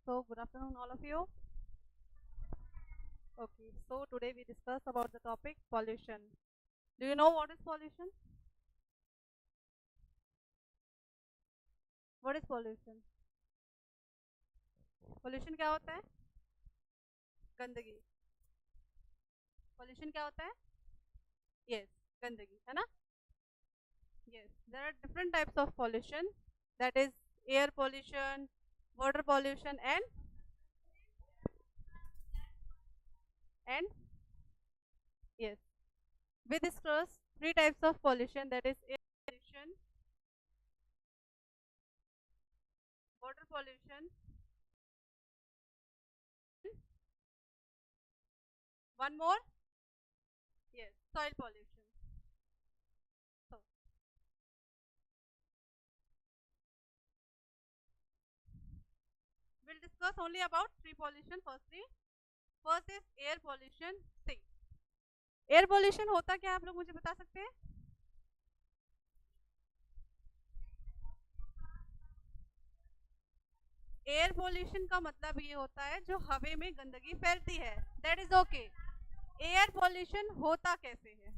So good afternoon, all of you. Okay, so today we discuss about the topic pollution. Do you know what is pollution? What is pollution? Pollution क्या होता है? गंदगी. Pollution क्या होता है? Yes, गंदगी, है ना? Yes, there are different types of pollution. That is air pollution, water pollution, and yes, we discuss three types of pollution. That is air pollution, water pollution. One more, yes, soil pollution. So, we'll discuss only about three pollution. First is air pollution. See, air pollution होता क्या, आप लोग मुझे बता सकते हैं? Air pollution का मतलब ये होता है जो हवा में गंदगी फैलती है. That is okay. Air pollution होता कैसे है?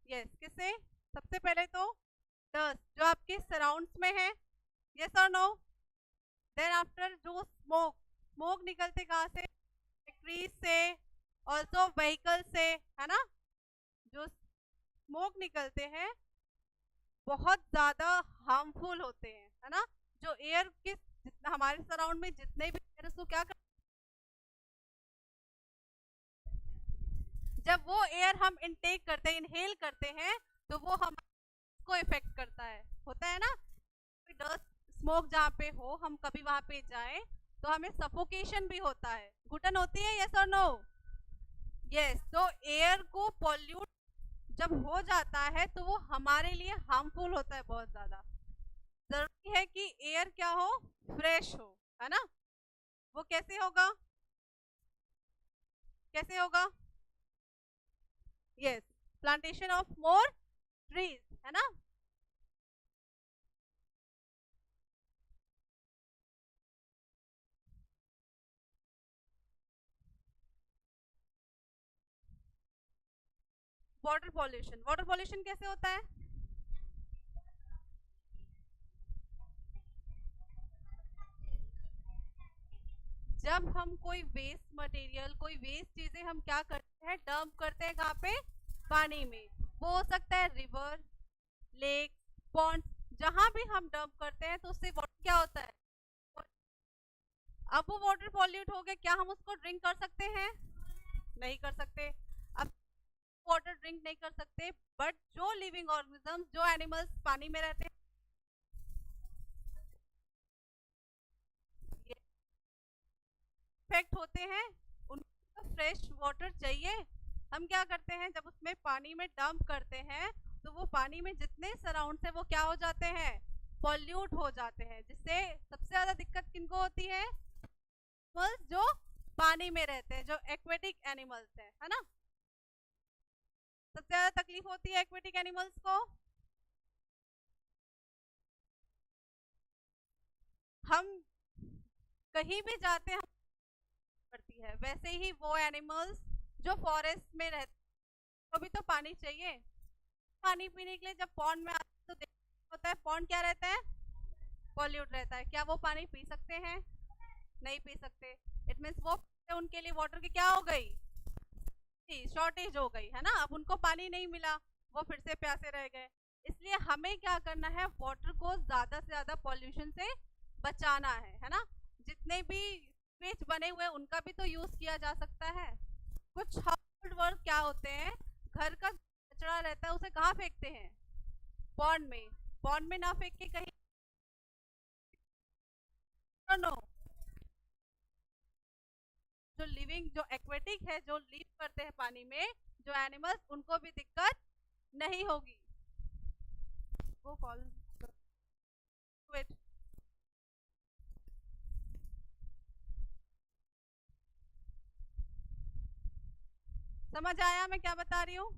यस, किससे? सबसे पहले तो डस्ट जो आपके सराउंड्स में है. यस और नो? देन आफ्टर जो स्मोक निकलते कहाँ से? फैक्ट्रीज से, ऑल्सो व्हीकल से, है ना? जो स्मोक निकलते हैं बहुत ज़्यादा हार्मफुल होते हैं, है ना? जो एयर के हमारे सराउंड में जितने भी एयर उसको क्या जब वो एयर हम इनटेक करते हैं, इनहेल करते हैं, तो वो हमको इफेक्ट करता है, होता है ना? डस्ट स्मोक जहाँ पे हो, हम कभी वहाँ पे जाएं तो हमें सफोकेशन भी होता है, घुटन होती है. यस और नो? यस. तो एयर को पॉल्यूट जब हो जाता है तो वो हमारे लिए हार्मफुल होता है बहुत ज़्यादा. जरूरी है कि एयर क्या हो? फ्रेश हो, है ना? वो कैसे होगा? कैसे होगा? Yes, plantation of more trees, है ना? वाटर पॉल्यूशन कैसे होता है? जब हम कोई वेस्ट मटेरियल, कोई वेस्ट चीजें हम क्या करते हैं? डंप करते हैं. कहाँ पे? पानी में. वो हो सकता है रिवर, लेक, पॉन्ड. जहां भी हम डंप करते हैं तो उससे वाटर क्या होता है? अब वो वाटर पॉल्यूट हो गया. क्या हम उसको ड्रिंक कर सकते हैं? नहीं कर सकते. अब वाटर ड्रिंक नहीं कर सकते, बट जो लिविंग ऑर्गेनिज्म, जो एनिमल्स पानी में रहते हैं, इफेक्ट होते हैं, उनको फ्रेश वाटर चाहिए. हम क्या करते हैं? जब उसमें पानी में डंप करते हैं तो वो पानी में जितने सराउंड है वो क्या हो जाते हैं? पॉल्यूट हो जाते हैं. जिससे सबसे ज्यादा दिक्कत किनको होती है? एनिमल्स जो पानी में रहते हैं, जो एक्वेटिक एनिमल्स है ना? सबसे ज्यादा तकलीफ होती है एक्वेटिक एनिमल्स को. हम कहीं भी जाते हैं करती है, वैसे ही वो एनिमल्स जो फॉरेस्ट में रहते हैं भी तो पानी चाहिए. पानी पीने के लिए जब पॉन्ड में आते तो होता है पॉन्ड क्या रहता है? पॉल्यूट रहता है. क्या वो पानी पी सकते हैं? नहीं पी सकते. इट मीन्स वो उनके लिए वाटर की क्या हो गई? शॉर्टेज हो गई, है ना? अब उनको पानी नहीं मिला, वो फिर से प्यासे रह गए. इसलिए हमें क्या करना है? वाटर को ज्यादा से ज्यादा पॉल्यूशन से बचाना है ना? जितने भी पेज बने हुए उनका भी तो यूज किया जा सकता है. कुछ हाउसहोल्ड वर्क क्या होते हैं? घर का कचरा रहता है उसे कहाँ फेंकते हैं? पॉन्ड में. पॉन्ड में ना फेंक के कहीं नो. जो लिविंग, जो एक्वेटिक है, जो लीव करते हैं पानी में, जो एनिमल्स, उनको भी दिक्कत नहीं होगी. वो कॉल वेट. समझ आया मैं क्या बता रही हूँ?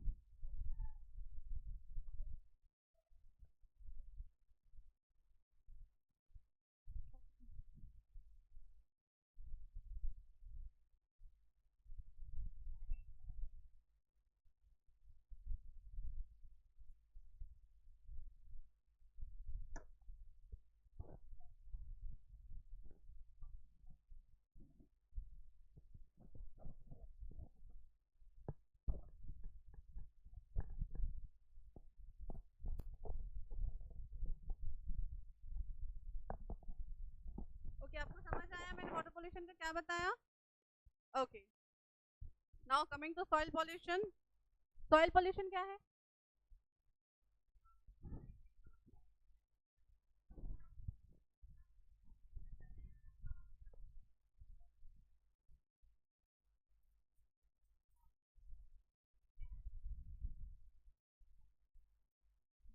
क्या बताया? Okay, now coming to soil pollution. Soil pollution क्या है?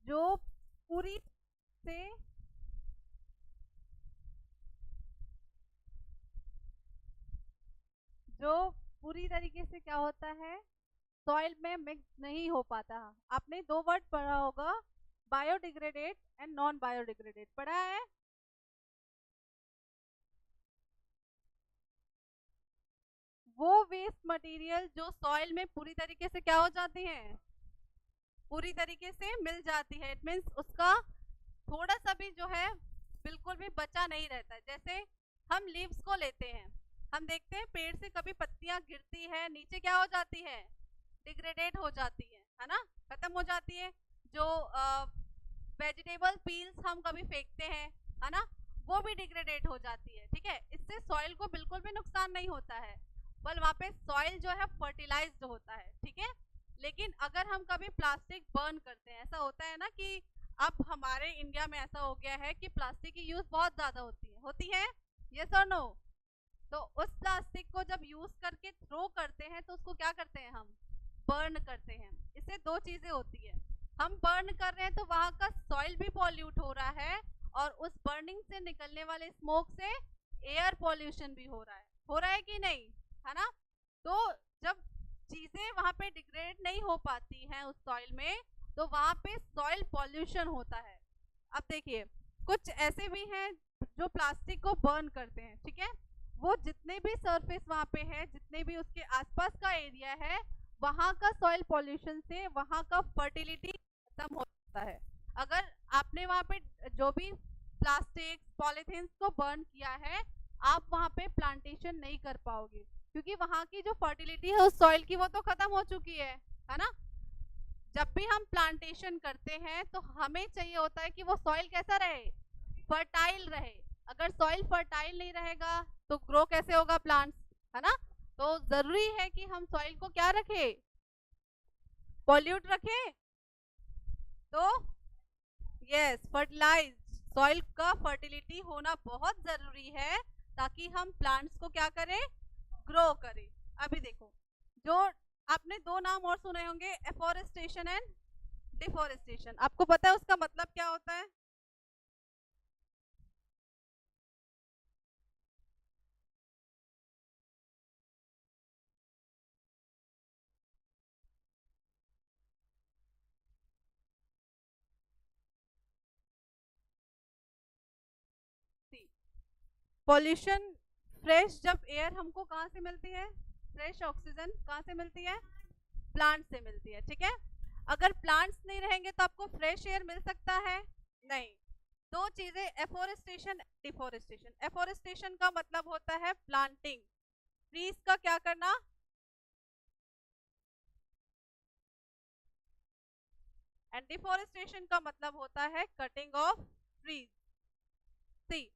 जो पूरी से जो पूरी तरीके से क्या होता है, सॉइल में मिक्स नहीं हो पाता। आपने दो वर्ड पढ़ा होगा, बायोडिग्रेडेड एंड नॉन बायोडिग्रेडेड, पढ़ा है? वो वेस्ट मटेरियल जो सॉइल में पूरी तरीके से क्या हो जाती हैं, पूरी तरीके से मिल जाती है, इट मीन्स उसका थोड़ा सा भी जो है बिल्कुल भी बचा नहीं रहता है। जैसे हम लीव्स को लेते हैं, हम देखते हैं पेड़ से कभी पत्तियां गिरती है, नीचे क्या हो जाती है, डिग्रेडेट हो जाती है ना, खत्म हो जाती है। जो वेजिटेबल पील्स हम कभी फेंकते हैं, है ना, वो भी डिग्रेडेट हो जाती है। ठीक है, इससे सॉइल को बिल्कुल भी नुकसान नहीं होता है, बल वहाँ पे सॉइल जो है फर्टिलाइज्ड होता है। ठीक है, लेकिन अगर हम कभी प्लास्टिक बर्न करते हैं, ऐसा होता है ना कि अब हमारे इंडिया में ऐसा हो गया है कि प्लास्टिक की यूज बहुत ज्यादा होती है, यस और नो? तो उस प्लास्टिक को जब यूज करके थ्रो करते हैं तो उसको क्या करते हैं, हम बर्न करते हैं। इससे दो चीजें होती है, हम बर्न कर रहे हैं तो वहां का सॉइल भी पॉल्यूट हो रहा है, और उस बर्निंग से निकलने वाले स्मोक से एयर पॉल्यूशन भी हो रहा है कि नहीं, है ना? तो जब चीजें वहां पे डिग्रेड नहीं हो पाती हैं उस सॉइल में, तो वहां पे सॉइल पॉल्यूशन होता है। अब देखिए, कुछ ऐसे भी हैं जो प्लास्टिक को बर्न करते हैं, ठीक है, वो जितने भी सरफेस वहां पे है, जितने भी उसके आसपास का एरिया है, वहां का सॉइल पॉल्यूशन से वहां का फर्टिलिटी खत्म हो जाता है। अगर आपने वहां पे जो भी प्लास्टिक पॉलीथीन को बर्न किया है, आप वहां पे प्लांटेशन नहीं कर पाओगे, क्योंकि वहां की जो फर्टिलिटी है उस सॉइल की वो तो खत्म हो चुकी है ना? जब भी हम प्लांटेशन करते हैं तो हमें चाहिए होता है कि वो सॉइल कैसा रहे, फर्टाइल रहे। अगर सॉइल फर्टाइल नहीं रहेगा तो ग्रो कैसे होगा प्लांट्स, है ना? तो जरूरी है कि हम सॉइल को क्या रखे, पॉल्यूट रखे। तो यस, फर्टिलाइज, सॉइल का फर्टिलिटी होना बहुत जरूरी है, ताकि हम प्लांट्स को क्या करें, ग्रो करें। अभी देखो, जो आपने दो नाम और सुने होंगे, एफोरेस्टेशन एंड डिफोरेस्टेशन। आपको पता है उसका मतलब क्या होता है? पॉल्यूशन, फ्रेश जब एयर हमको कहाँ से मिलती है, फ्रेश ऑक्सीजन कहाँ से मिलती है, प्लांट से मिलती है। ठीक है, अगर प्लांट्स नहीं रहेंगे तो आपको फ्रेश एयर मिल सकता है? नहीं। दो चीजें, एफोरेस्टेशन, डिफोरेस्टेशन। एफोरेस्टेशन का मतलब होता है प्लांटिंग, ट्रीज का क्या करना, एंड डिफोरेस्टेशन का मतलब होता है कटिंग ऑफ ट्रीज। सी,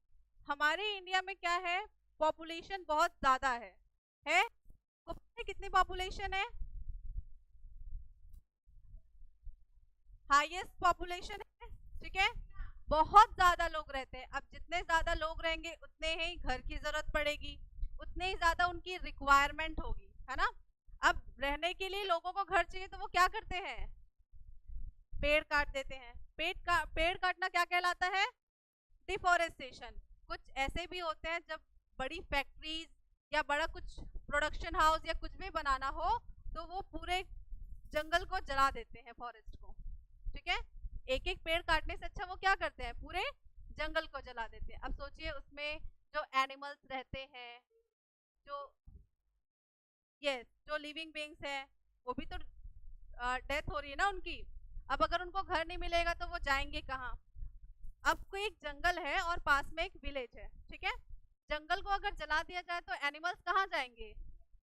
हमारे इंडिया में क्या है, पॉपुलेशन बहुत ज्यादा है? को पता है कितनी पॉपुलेशन है? हाईएस्ट पॉपुलेशन है। ठीक है, बहुत ज्यादा लोग रहते हैं। अब जितने ज्यादा लोग रहेंगे उतने ही घर की जरूरत पड़ेगी, उतने ही ज्यादा उनकी रिक्वायरमेंट होगी, है ना? अब रहने के लिए लोगों को घर चाहिए तो वो क्या करते हैं, पेड़ काट देते हैं। पेड़ काटना क्या कहलाता है, डिफोरेस्टेशन। कुछ ऐसे भी होते हैं जब बड़ी फैक्ट्रीज या बड़ा कुछ प्रोडक्शन हाउस या कुछ भी बनाना हो तो वो पूरे जंगल को जला देते हैं, फॉरेस्ट को। ठीक है, एक एक पेड़ काटने से अच्छा वो क्या करते हैं, पूरे जंगल को जला देते हैं। अब सोचिए उसमें जो एनिमल्स रहते हैं, जो यस जो लिविंग बींग्स है, वो भी तो डेथ हो रही है ना उनकी। अब अगर उनको घर नहीं मिलेगा तो वो जाएंगे कहाँ? अब कोई एक जंगल है और पास में एक विलेज है, ठीक है, जंगल को अगर जला दिया जाए तो एनिमल्स कहाँ जाएंगे,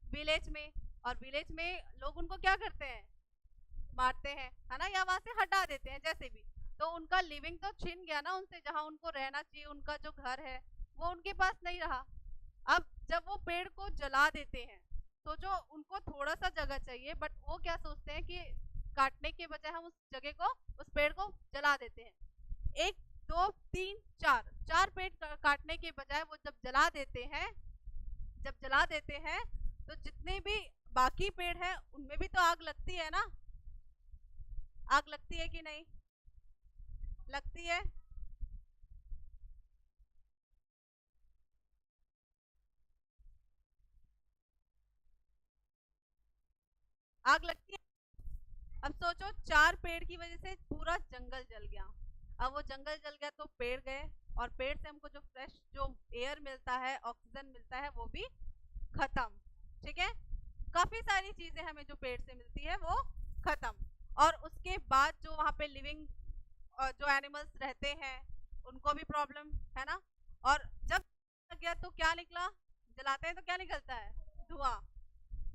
विलेज में। और विलेज में लोग उनको क्या करते हैं, मारते हैं, है ना, या वहां से हटा देते हैं जैसे भी। तो उनका लिविंग तो छिन गया ना उनसे, जहाँ उनको रहना चाहिए, उनका जो घर है वो उनके पास नहीं रहा। अब जब वो पेड़ को जला देते हैं तो जो उनको थोड़ा सा जगह चाहिए, बट वो क्या सोचते हैं कि काटने के बजाय हम उस जगह को, उस पेड़ को जला देते हैं। एक, दो, तीन, चार, चार पेड़ काटने के बजाय वो जब जला देते हैं, जब जला देते हैं तो जितने भी बाकी पेड़ हैं उनमें भी तो आग लगती है ना। आग लगती है कि नहीं लगती है? आग लगती है। अब सोचो, चार पेड़ की वजह से पूरा जंगल जल गया। अब वो जंगल जल गया तो पेड़ गए, और पेड़ से हमको जो फ्रेश जो एयर मिलता है, ऑक्सीजन मिलता है, वो भी खत्म। ठीक है, काफी सारी चीजें हमें जो पेड़ से मिलती है वो खत्म। और उसके बाद जो वहाँ पे लिविंग जो एनिमल्स रहते हैं उनको भी प्रॉब्लम है ना। और जब लग गया तो क्या निकला, जलाते हैं तो क्या निकलता है? धुआं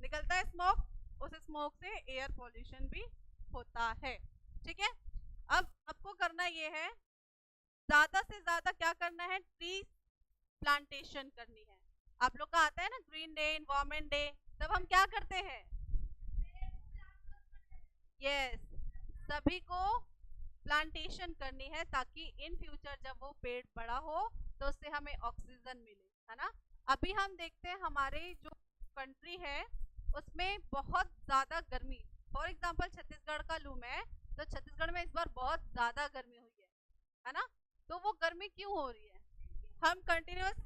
निकलता है, स्मोक। उस स्मोक से एयर पॉल्यूशन भी होता है। ठीक है, अब आपको करना ये है, ज्यादा से ज्यादा क्या करना है, ट्री प्लांटेशन करनी है। आप लोग का आता है ना ग्रीन डे, इन्वायरमेंट डे, तब हम क्या करते हैं? यस, सभी को प्लांटेशन करनी है ताकि इन फ्यूचर जब वो पेड़ बड़ा हो तो उससे हमें ऑक्सीजन मिले, है ना। अभी हम देखते हैं हमारे जो कंट्री है उसमें बहुत ज़्यादा गर्मी, फॉर एग्जांपल छत्तीसगढ़ का लूँ मैं, तो छत्तीसगढ़ में इस बार बहुत ज़्यादा गर्मी हुई है ना। तो वो गर्मी क्यों हो रही है? हम कंटिन्यूस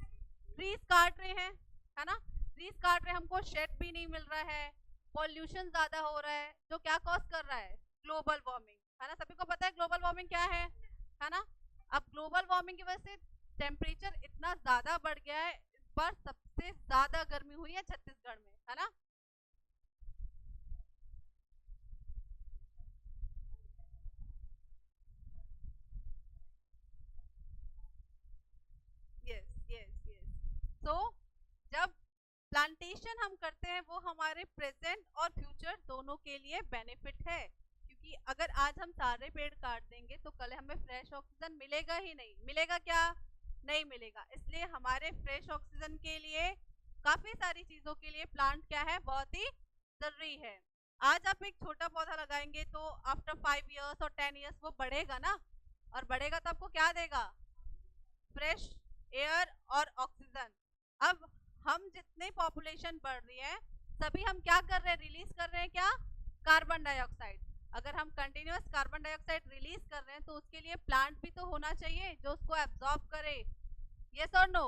ट्रीज काट रहे हैं, है ना। ट्रीज काट रहे हैं, हमको शेड भी नहीं मिल रहा है, पॉल्यूशन ज्यादा हो रहा है, जो क्या कॉज कर रहा है? ग्लोबल वार्मिंग, है ना। सभी को पता है ग्लोबल वार्मिंग क्या है ना। अब ग्लोबल वार्मिंग की वजह से टेम्परेचर इतना ज्यादा बढ़ गया है, इस बार सबसे ज्यादा गर्मी हुई है छत्तीसगढ़ में, है ना। Yes yes yes. सो जब प्लांटेशन हम करते हैं वो हमारे प्रेजेंट और फ्यूचर दोनों के लिए बेनिफिट है, क्योंकि अगर आज हम सारे पेड़ काट देंगे तो कल हमें फ्रेश ऑक्सीजन मिलेगा ही नहीं, मिलेगा क्या? नहीं मिलेगा। इसलिए हमारे फ्रेश ऑक्सीजन के लिए, काफी सारी चीजों के लिए प्लांट क्या है, बहुत ही जरूरी है। आज आप एक छोटा पौधा लगाएंगे तो आफ्टर 5 इयर्स और 10 इयर्स वो बढ़ेगा ना, और बढ़ेगा तो आपको क्या देगा? फ्रेश एयर और ऑक्सीजन। अब हम जितने पॉपुलेशन बढ़ रही है, सभी हम क्या कर रहे हैं? रिलीज कर रहे हैं क्या? Carbon dioxide. अगर हम कंटिन्यूअस कार्बन डाइऑक्साइड रिलीज कर रहे हैं तो उसके लिए प्लांट भी तो होना चाहिए जो उसको एब्जॉर्ब करे। यस और नो?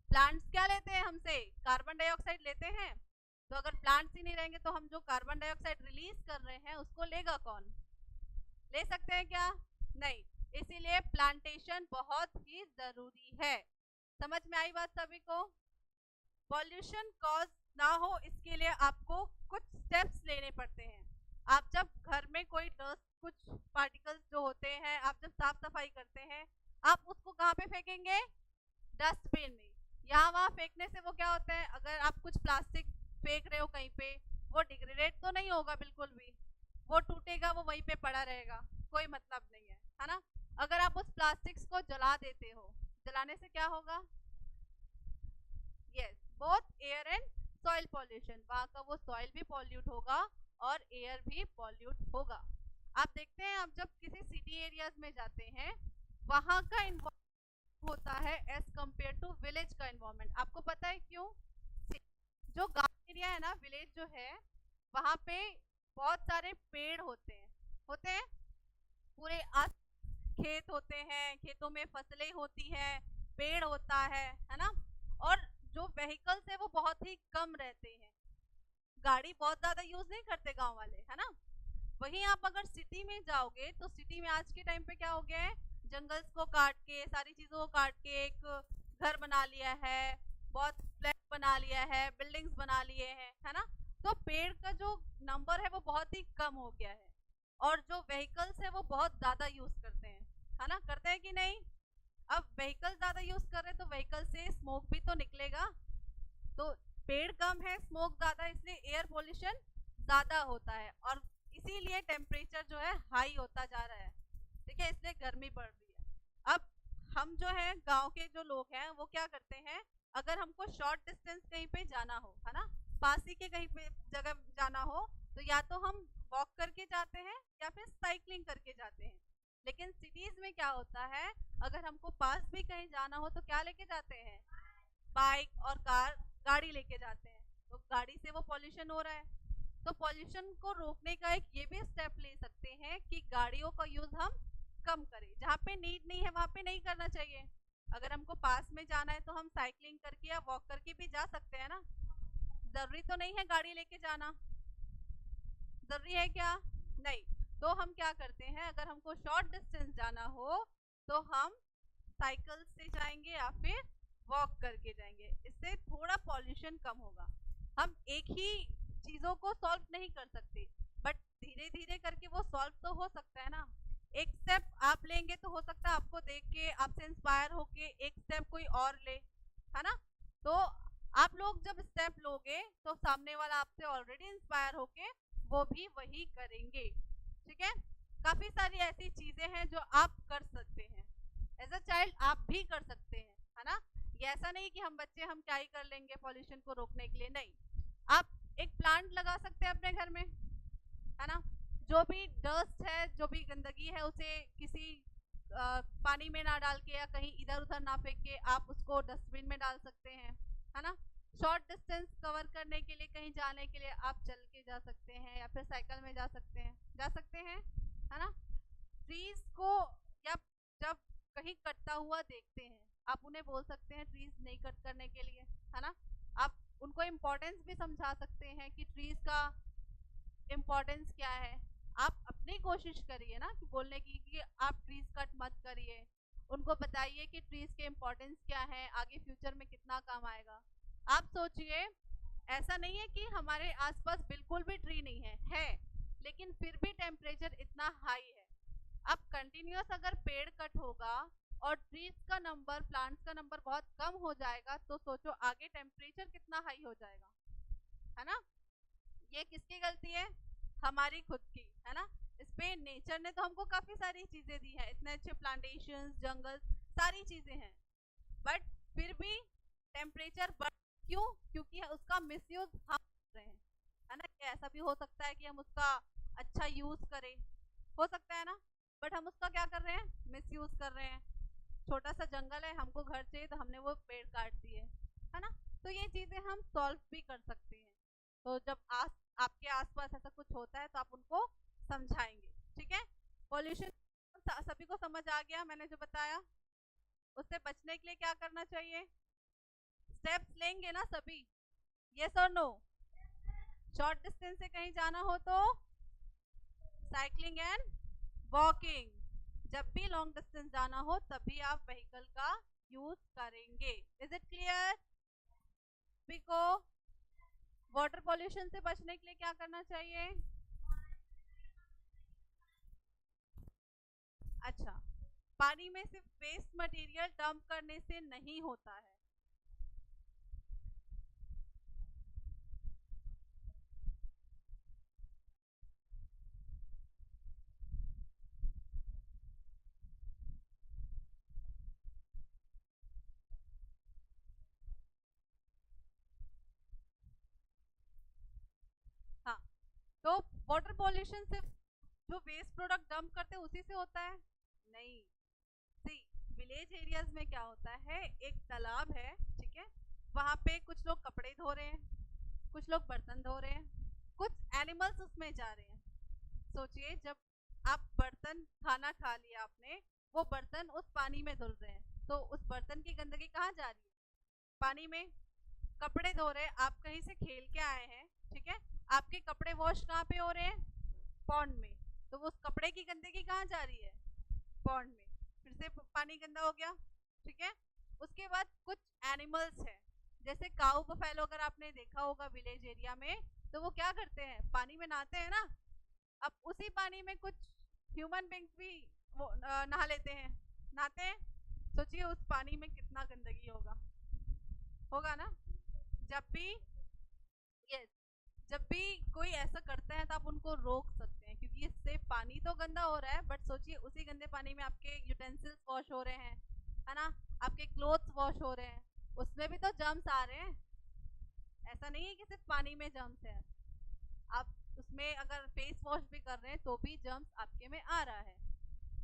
प्लांट्स क्या लेते हैं हमसे? कार्बन डाइऑक्साइड लेते हैं। तो अगर प्लांट्स ही नहीं रहेंगे तो हम जो कार्बन डाइऑक्साइड रिलीज कर रहे हैं उसको लेगा कौन? ले सकते हैं क्या? नहीं। इसीलिए प्लांटेशन बहुत ही जरूरी है। समझ में आई बात सभी को? पॉल्यूशन कॉज ना हो इसके लिए आपको कुछ स्टेप्स लेने पड़ते हैं। आप जब घर में कोई डस्ट, कुछ पार्टिकल्स जो होते हैं, आप जब साफ सफाई करते हैं, आप उसको कहाँ पे फेंकेंगे? डस्टबिन में। यहाँ वहाँ फेंकने से वो क्या होता है, अगर आप कुछ प्लास्टिक फेंक रहे हो कहीं पे, वो डिग्रेडेट तो नहीं होगा बिल्कुल भी, वो टूटेगा, वो वहीं पे पड़ा रहेगा, कोई मतलब नहीं है ना। अगर आप उस प्लास्टिक्स को जला देते हो, जलाने से क्या होगा? Yes, both air and soil pollution, वहाँ का वो सॉइल भी पॉल्यूट होगा और एयर भी पॉल्यूट होगा। आप देखते हैं, आप जब किसी सिटी एरियाज में जाते हैं, वहाँ का इन्वायरमेंट होता है एज कम्पेयर टू विलेज का इन्वायरमेंट। आपको पता है क्यों? जो गांव एरिया है ना, विलेज जो है, वहाँ पे बहुत सारे पेड़ होते हैं पूरे आस, खेत होते हैं, खेतों में फसलें होती हैं, पेड़ होता है ना। और जो व्हीकल्स है वो बहुत ही कम रहते हैं, गाड़ी बहुत ज्यादा यूज नहीं करते गांव वाले, है ना। वहीं आप अगर सिटी में जाओगे तो सिटी में आज के टाइम पे क्या हो गया है, जंगल्स को काट के, सारी चीजों को काट के एक घर बना लिया है, बहुत फ्लैट बना लिया है, बिल्डिंग्स बना लिए हैं, है ना। तो पेड़ का जो नंबर है वो बहुत ही कम हो गया है, और जो व्हीकल्स है वो बहुत ज्यादा यूज करते हैं, है ना, करते हैं कि नहीं। अब व्हीकल ज्यादा यूज कर रहे हैं तो व्हीकल से स्मोक भी तो निकलेगा। तो पेड़ कम है, स्मोक ज्यादा, इसलिए एयर पोल्यूशन ज्यादा होता है, और इसीलिए टेम्परेचर जो है हाई होता जा रहा है। ठीक है, इसलिए गर्मी बढ़ रही है। अब हम जो है गांव के जो लोग हैं वो क्या करते हैं, अगर हमको शॉर्ट डिस्टेंस कहीं पे जाना हो, है ना, पास ही के कहीं पे जगह जाना हो, तो या तो हम वॉक करके जाते हैं या फिर साइकिलिंग करके जाते हैं। लेकिन सिटीज में क्या होता है, अगर हमको पास भी कहीं जाना हो तो क्या लेके जाते हैं, बाइक और कार, गाड़ी लेके जाते हैं। तो गाड़ी से वो पॉल्यूशन हो रहा है। तो पॉल्यूशन को रोकने का एक ये भी स्टेप ले सकते हैं कि गाड़ियों का यूज हम कम करें। जहाँ पे नीड नहीं है वहाँ पे नहीं करना चाहिए। अगर हमको पास में जाना है तो हम साइकिलिंग करके या वॉक करके भी जा सकते हैं ना। जरूरी तो नहीं है गाड़ी लेके जाना, जरूरी है क्या, नहीं। तो हम क्या करते हैं, अगर हमको शॉर्ट डिस्टेंस जाना हो तो हम साइकिल से जाएंगे या फिर वॉक करके जाएंगे। इससे थोड़ा पॉल्यूशन कम होगा। हम एक ही चीज़ों को सॉल्व नहीं कर सकते, बट धीरे धीरे करके वो सॉल्व तो हो सकता है ना। एक स्टेप आप लेंगे तो हो सकता है आपको देख के आपसे इंस्पायर होके एक स्टेप कोई और ले, है ना। तो आप लोग जब स्टेप लोगे तो सामने वाला आपसे ऑलरेडी इंस्पायर होके वो भी वही करेंगे। ठीक है, काफी सारी ऐसी चीजें हैं जो आप कर सकते हैं। एज अ चाइल्ड आप भी कर सकते हैं, है ना। ये ऐसा नहीं कि हम बच्चे हम क्या ही कर लेंगे पॉल्यूशन को रोकने के लिए, नहीं। आप एक प्लांट लगा सकते हैं अपने घर में, है ना। जो भी डस्ट है, जो भी गंदगी है, उसे किसी पानी में ना डाल के या कहीं इधर उधर ना फेंक के आप उसको डस्टबिन में डाल सकते हैं, है ना। शॉर्ट डिस्टेंस कवर करने के लिए, कहीं जाने के लिए आप चल के जा सकते हैं या फिर साइकिल में जा सकते हैं, है ना। ट्रीज को या जब कहीं कटता हुआ देखते हैं, आप उन्हें बोल सकते हैं ट्रीज नहीं कट करने के लिए, है ना। आप उनको इम्पोर्टेंस भी समझा सकते हैं कि ट्रीज का इम्पोर्टेंस क्या है। आप अपनी कोशिश करिए ना कि बोलने की कि आप ट्रीज कट मत करिए। उनको बताइए कि ट्रीज के इम्पोर्टेंस क्या है, आगे फ्यूचर में कितना काम आएगा। आप सोचिए, ऐसा नहीं है कि हमारे आसपास बिल्कुल भी ट्री नहीं है, लेकिन फिर भी टेम्परेचर इतना हाई है। अब कंटिन्यूअस अगर पेड़ कट होगा और ट्रीज का नंबर, प्लांट्स का नंबर बहुत कम हो जाएगा, तो सोचो आगे टेम्परेचर कितना हाई हो जाएगा, है ना। ये किसकी गलती है, हमारी खुद की, है ना। इस पे नेचर ने तो हमको काफी सारी चीजें दी है, इतने अच्छे प्लांटेशन, जंगल, सारी चीजें हैं, बट फिर भी टेम्परेचर बढ़, क्यों, क्योंकि उसका मिसयूज हम कर रहे हैं, है ना। ऐसा भी हो सकता है कि हम उसका अच्छा यूज करें, हो सकता है ना, बट हम उसका क्या कर रहे हैं, मिसयूज कर रहे हैं। छोटा सा जंगल है, हमको घर चाहिए तो हमने वो पेड़ काट दिए, है ना। तो ये चीजें हम सॉल्व भी कर सकते हैं। तो जब आपके आसपास ऐसा कुछ होता है तो आप उनको समझाएंगे। ठीक है, पॉल्यूशन सभी को समझ आ गया मैंने जो बताया। उससे बचने के लिए क्या करना चाहिए, स्टेप्स लेंगे ना सभी, यस और नो। शॉर्ट डिस्टेंस से कहीं जाना हो तो साइकिलिंग एंड वॉकिंग। जब भी लॉन्ग डिस्टेंस जाना हो तभी आप व्हीकल का यूज करेंगे। इज इट क्लियर सभी को। वाटर पॉल्यूशन से बचने के लिए क्या करना चाहिए, अच्छा, पानी में सिर्फ वेस्ट मटेरियल डंप करने से नहीं होता है। हाँ, तो वाटर पॉल्यूशन सिर्फ जो वेस्ट प्रोडक्ट डंप करते हैं उसी से होता है, नहीं। सी, विलेज एरियाज में क्या होता है, एक तालाब है, ठीक है, वहाँ पे कुछ लोग कपड़े धो रहे हैं, कुछ लोग बर्तन धो रहे हैं, कुछ एनिमल्स उसमें जा रहे हैं। सोचिए, जब आप बर्तन, खाना खा लिया आपने, वो बर्तन उस पानी में धुल रहे हैं, तो उस बर्तन की गंदगी कहाँ जा रही है, पानी में। कपड़े धो रहे हैं, आप कहीं से खेल के आए हैं, ठीक है, आपके कपड़े वॉश कहाँ पे हो रहे हैं, पॉन्ड में, तो उस कपड़े की गंदगी कहाँ जा रही है, पॉन्ड में, फिर से पानी गंदा हो गया। ठीक है, उसके बाद कुछ एनिमल्स हैं, जैसे काऊ बफेलो, अगर आपने देखा होगा विलेज एरिया में, तो वो क्या करते हैं, पानी में नहाते हैं ना। अब उसी पानी में कुछ ह्यूमन बींग्स भी वो नहा लेते हैं, नहाते हैं। सोचिए उस पानी में कितना गंदगी होगा, होगा ना। जब भी, यस, जब भी कोई ऐसा करता है तो आप उनको रोक सकते हैं, क्योंकि इससे पानी तो गंदा हो रहा है, बट सोचिए उसी गंदे पानी में आपके यूटेंसिल्स वॉश हो रहे हैं, है ना, आपके क्लोथ्स वॉश हो रहे हैं, उसमें भी तो जर्म्स आ रहे हैं, ऐसा नहीं है कि सिर्फ पानी में जर्म्स है। आप उसमें अगर फेस वॉश भी कर रहे हैं तो भी जर्म्स आपके में आ रहा है।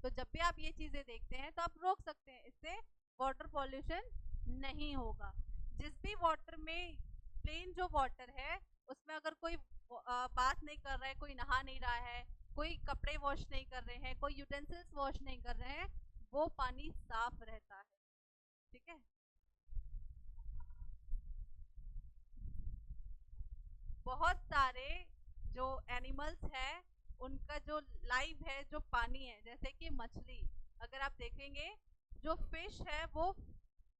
तो जब भी आप ये चीजें देखते हैं तो आप रोक सकते हैं, इससे वाटर पॉल्यूशन नहीं होगा। जिस भी वाटर में, प्लेन जो वाटर है उसमें अगर कोई बात नहीं कर रहा है, कोई नहा नहीं रहा है, कोई कपड़े वॉश नहीं कर रहे हैं, कोई यूटेंसिल्स वॉश नहीं कर रहे हैं, वो पानी साफ रहता है। ठीक है। बहुत सारे जो एनिमल्स हैं उनका जो लाइफ है, जो पानी है, जैसे कि मछली, अगर आप देखेंगे जो फिश है वो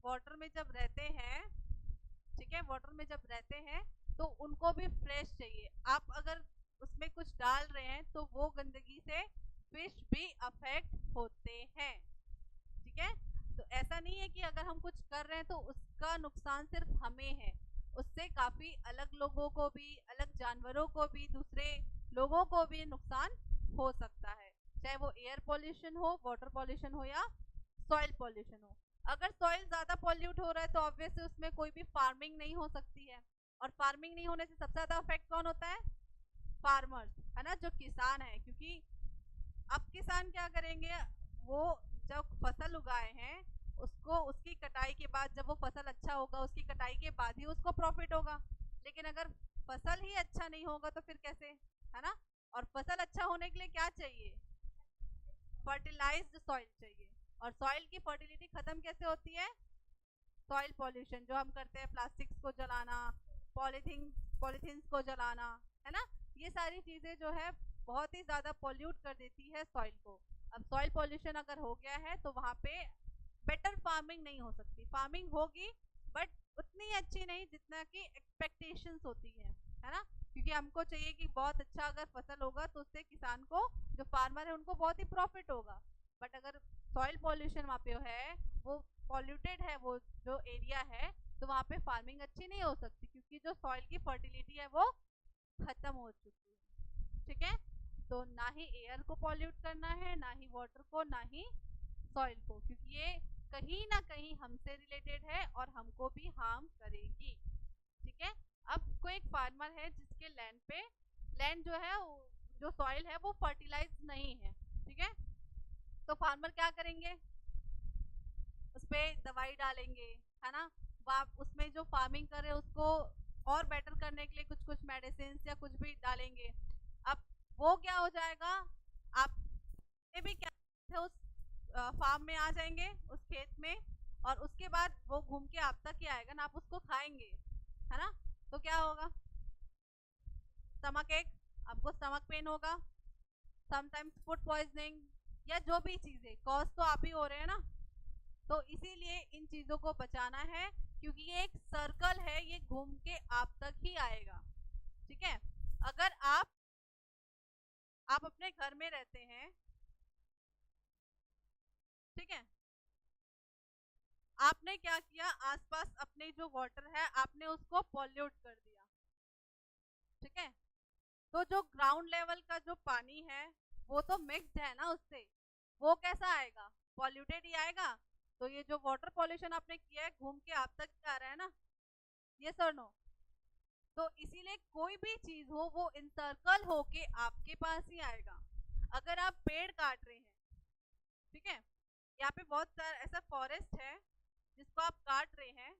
वाटर में जब रहते हैं, ठीक है, वाटर में जब रहते हैं तो उनको भी फ्रेश चाहिए। आप अगर उसमें कुछ डाल रहे हैं तो वो गंदगी से फिश भी अफेक्ट होते हैं। ठीक है। तो ऐसा नहीं है कि अगर हम कुछ कर रहे हैं तो उसका नुकसान सिर्फ हमें है, उससे काफी अलग लोगों को भी, अलग जानवरों को भी, दूसरे लोगों को भी नुकसान हो सकता है, चाहे वो एयर पॉल्यूशन हो, वाटर पॉल्यूशन हो या सॉइल पॉल्यूशन हो। अगर सॉइल ज्यादा पॉल्यूट हो रहा है तो ऑब्वियसली उसमें कोई भी फार्मिंग नहीं हो सकती है, और फार्मिंग नहीं होने से सबसे ज्यादा अफेक्ट कौन होता है? फार्मर्स, है ना, जो किसान है। क्योंकि अब किसान क्या करेंगे, वो जब फसल उगाए हैं उसको, उसकी कटाई के बाद जब वो फसल अच्छा होगा उसकी कटाई के बाद ही उसको प्रॉफिट होगा। लेकिन अगर फसल ही अच्छा नहीं होगा तो फिर कैसे, है ना। और फसल अच्छा होने के लिए क्या चाहिए? फर्टिलाइज्ड सॉइल चाहिए। और सॉइल की फर्टिलिटी खत्म कैसे होती है? सॉइल पॉल्यूशन जो हम करते हैं, प्लास्टिक्स को जलाना, पॉलीथीन को जलाना, है ना, ये सारी चीजें जो है बहुत ही ज्यादा पॉल्यूट कर देती है सॉइल को। अब सॉइल पॉल्यूशन अगर हो गया है तो वहां पे बेटर फार्मिंग नहीं हो सकती। फार्मिंग होगी बट उतनी अच्छी नहीं जितना कि एक्सपेक्टेशंस होती है ना। क्योंकि हमको चाहिए कि बहुत अच्छा अगर फसल होगा तो उससे किसान को, जो फार्मर है, उनको बहुत ही प्रॉफिट होगा। बट अगर सॉइल पॉल्यूशन वहाँ पे है, वो पॉल्यूटेड है वो जो एरिया है, तो वहाँ पे फार्मिंग अच्छी नहीं हो सकती, क्योंकि जो सॉइल की फर्टिलिटी है वो खत्म हो चुकी है। ठीक है। तो ना ही एयर को पॉल्यूट करना है, ना ही वाटर को, ना ही सॉइल को, क्योंकि ये कहीं ना कहीं हमसे रिलेटेड है और हमको भी हार्म करेगी। ठीक है। अब कोई एक फार्मर है जिसके लैंड पे, लैंड जो है, जो सॉइल है वो फर्टिलाइज नहीं है, ठीक है, तो फार्मर क्या करेंगे? उस पर दवाई डालेंगे, है ना। आप उसमें जो फार्मिंग कर रहे हैं उसको और बेटर करने के लिए कुछ कुछ मेडिसिन या कुछ भी डालेंगे। अब वो क्या हो जाएगा, आप भी क्या उस फार्म में आ जाएंगे, उस खेत में, और उसके बाद वो घूम के आप तक ही आएगा ना, आप उसको खाएंगे, है ना। तो क्या होगा? स्टमक एक, आपको स्टमक पेन होगा, समटाइम्स फूड पॉइजनिंग, या जो भी चीजें कॉज तो आप ही हो रहे हैं ना। तो इसीलिए इन चीजों को बचाना है, क्योंकि ये एक सर्कल है, ये घूम के आप तक ही आएगा। ठीक है। अगर आप अपने घर में रहते हैं, ठीक है, आपने क्या किया, आसपास अपने जो वाटर है आपने उसको पॉल्यूट कर दिया, ठीक है, तो जो ग्राउंड लेवल का जो पानी है वो तो मिक्स्ड है ना उससे, वो कैसा आएगा? पॉल्यूटेड ही आएगा। तो ये जो वाटर पॉल्यूशन आपने किया है घूम के आप तक आ रहा है ना, ये सर नो। तो इसीलिए कोई भी चीज हो वो इंसर्कल होके आपके पास ही आएगा। अगर आप पेड़ काट रहे हैं, ठीक है, यहाँ पे बहुत सारा ऐसा फॉरेस्ट है जिसको आप काट रहे हैं,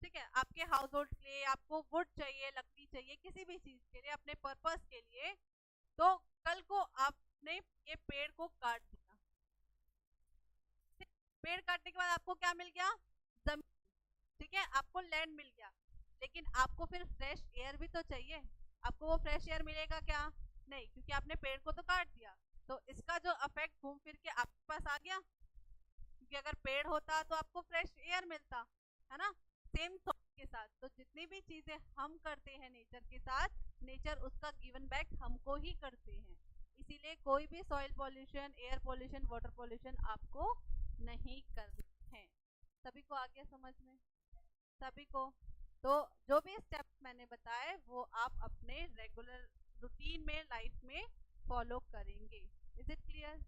ठीक है, आपके हाउस होल्ड के लिए, आपको वुड चाहिए, लकड़ी चाहिए, किसी भी चीज के लिए, अपने पर्पस के लिए, तो कल को आपने ये पेड़ को काट दिया, पेड़ काटने के बाद आपको क्या मिल गया? जमीन, ठीक है, आपको लैंड मिल गया। लेकिन आपको फिर फ्रेश एयर भी तो चाहिए। आपको वो फ्रेश एयर मिलेगा क्या? नहीं, क्योंकि आपने पेड़ को तो काट दिया। तो इसका जो इफेक्ट घूम फिर के आपके पास आ गया, क्योंकि अगर पेड़ होता तो आपको फ्रेश एयर मिलता, है ना। सेम के साथ, तो जितनी भी चीजें हम करते हैं नेचर के साथ, नेचर उसका गिवन बैक हमको ही करते हैं। इसीलिए कोई भी soil pollution, air pollution, water pollution आपको नहीं करना है। सभी को आ गया समझ में? सभी को। तो जो भी स्टेप्स मैंने बताए वो आप अपने रेगुलर रूटीन में, लाइफ में फॉलो करेंगे। Is it clear?